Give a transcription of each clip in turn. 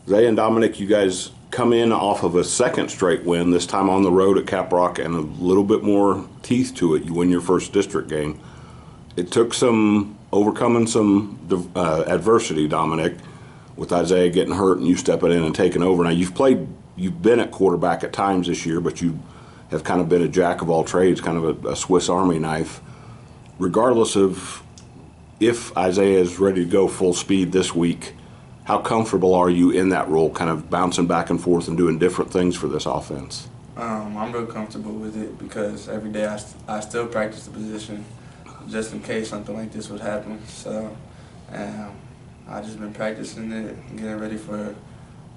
Zay and Dominic, you guys come in off of a second straight win, this time on the road at Cap Rock, and a little bit more teeth to it. You win your first district game. It took some overcoming some adversity, Dominic, with Isaiah getting hurt and you stepping in and taking over. Now, you've been at quarterback at times this year, but you have kind of been a jack of all trades, kind of a Swiss Army knife. Regardless of if Isaiah is ready to go full speed this week, how comfortable are you in that role, kind of bouncing back and forth and doing different things for this offense? I'm real comfortable with it because every day I still practice the position just in case something like this would happen. So I've just been practicing it, getting ready for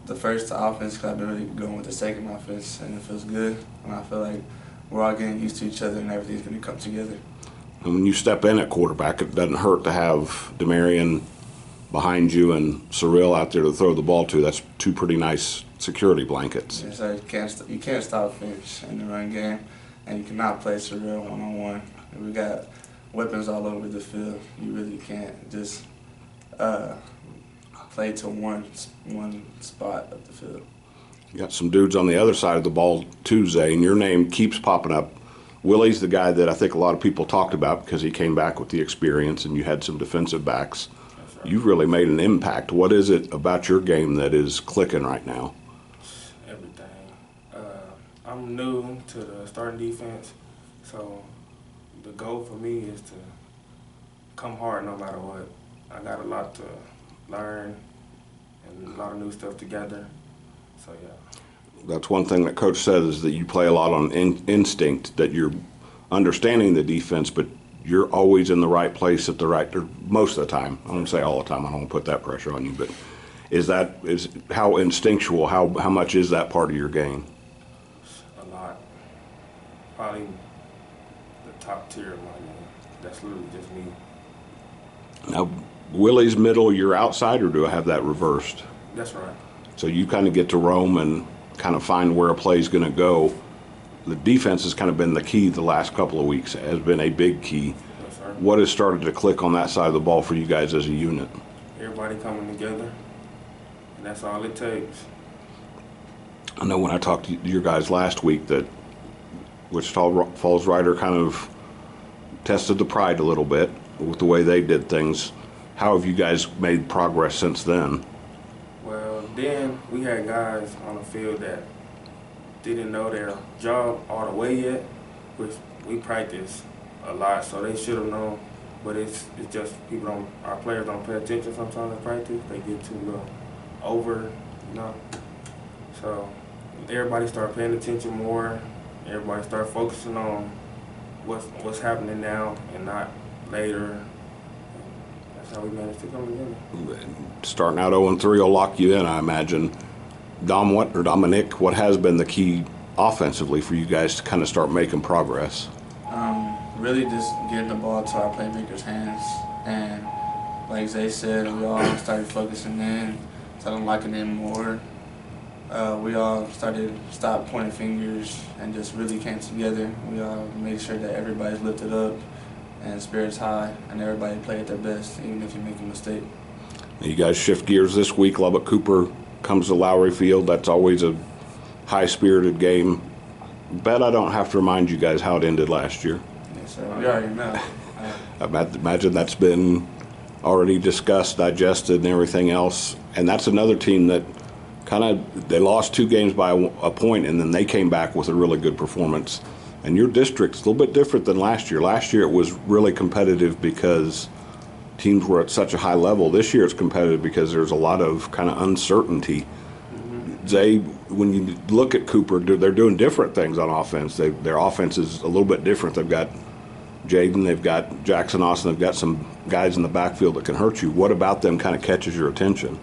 the first offense because I've been really going with the second offense, and it feels good. And I feel like we're all getting used to each other and everything's going to come together. And when you step in at quarterback, it doesn't hurt to have DeMarion behind you and Cyril out there to throw the ball to. That's two pretty nice security blankets. Yes, sir. You can't stop Finch in the run game, and you cannot play Cyril one-on-one. We got weapons all over the field. You really can't just play to one spot of the field. You got some dudes on the other side of the ball too, Zay, and your name keeps popping up. Willie's the guy that I think a lot of people talked about because he came back with the experience and you had some defensive backs. Right. You've really made an impact. What is it about your game that is clicking right now? Everything. I'm new to the starting defense, so the goal for me is to come hard no matter what. I got a lot to learn and a lot of new stuff together, so yeah. That's one thing that Coach says is that you play a lot on instinct, that you're understanding the defense, but you're always in the right place at the right, or most of the time. I won't say all the time. I don't want to put that pressure on you, but is how instinctual, how much is that part of your game? A lot. Probably the top tier of my game. That's literally just me. Now, Willie's middle, you're outside, or do I have that reversed? That's right. So you kind of get to roam and kind of find where a play's going to go. The defense has kind of been the key the last couple of weeks, has been a big key. Yes, sir. What has started to click on that side of the ball for you guys as a unit? Everybody coming together, and that's all it takes. I know when I talked to your guys last week that Wichita Falls Rider kind of tested the pride a little bit with the way they did things. How have you guys made progress since then? Well, then we had guys on the field that didn't know their job all the way yet, which we practice a lot, so they should have known. But it's just our players don't pay attention sometimes in practice. They get too over, So everybody start paying attention more. Everybody start focusing on what's happening now and not later. That's how we managed to come together. Starting out 0-3 will lock you in, I imagine. Dominic, what has been the key offensively for you guys to kind of start making progress? Really just getting the ball to our playmakers' hands. And like Zay said, we all started focusing in, started locking in more. We all started stop pointing fingers and just really came together. We all made sure that everybody's lifted up and spirits high and everybody play at their best, even if you make a mistake. You guys shift gears this week. Lubbock Cooper comes to Lowry Field. That's always a high-spirited game. Bet I don't have to remind you guys how it ended last year. Yes, sir. We already know. I imagine that's been already discussed, digested, and everything else. And that's another team that they lost 2 games by a point, and then they came back with a really good performance. And your district's a little bit different than last year. Last year it was really competitive because teams were at such a high level. This year it's competitive because there's a lot of kind of uncertainty. Mm-hmm. Zay, when you look at Cooper, they're doing different things on offense. Their offense is a little bit different. They've got Jaden, they've got Jackson Austin, they've got some guys in the backfield that can hurt you. What about them kind of catches your attention?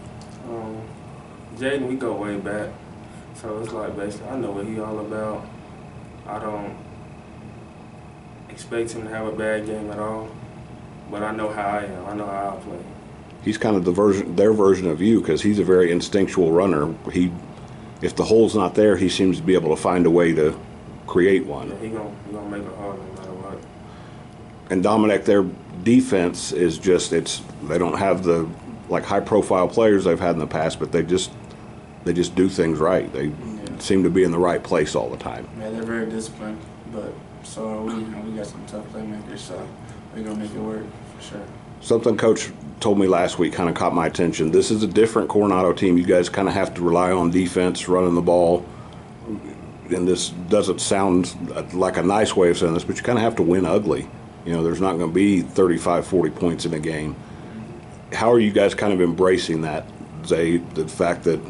Jaden, we go way back. So it's like basically I know what he's all about. I don't expect him to have a bad game at all, but I know how I am. I know how I play. He's kind of their version of you because he's a very instinctual runner. If the hole's not there, he seems to be able to find a way to create one. Yeah, he gonna make it hard no matter what. And Dominic, their defense is they don't have the high-profile players they've had in the past, but they just do things right. They seem to be in the right place all the time. Yeah, they're very disciplined, but so are we. You know, we got some tough playmakers, so we're gonna make it work for sure. Something Coach told me last week kind of caught my attention. This is a different Coronado team. You guys kind of have to rely on defense, running the ball. And this doesn't sound like a nice way of saying this, but you kind of have to win ugly. You know, there's not going to be 35, 40 points in a game. How are you guys kind of embracing that, Zay, the fact that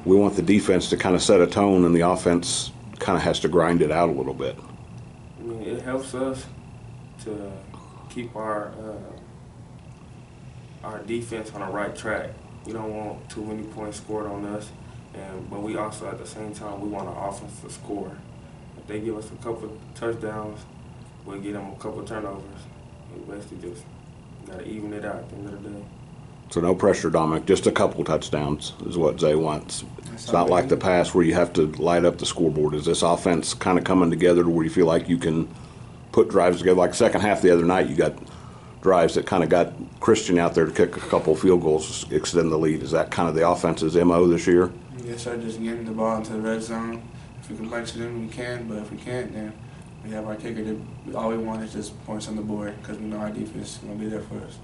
we want the defense to kind of set a tone and the offense kind of has to grind it out a little bit? I mean, it helps us to keep our defense on the right track. We don't want too many points scored on us, but we also at the same time we want our offense to score. If they give us a couple touchdowns, we'll get them a couple turnovers. We basically just got to even it out at the end of the day. So no pressure, Dominic. Just a couple touchdowns is what Zay wants. It's not like the past where you have to light up the scoreboard. Is this offense kind of coming together to where you feel like you can put drives together? Like second half the other night, you got drives that kind of got Christian out there to kick a couple field goals, extend the lead. Is that kind of the offense's MO this year? Yes, sir. Just getting the ball into the red zone. If we can punch it in, we can. But if we can't, then we have our kicker. All we want is just points on the board because we know our defense is going to be there for us.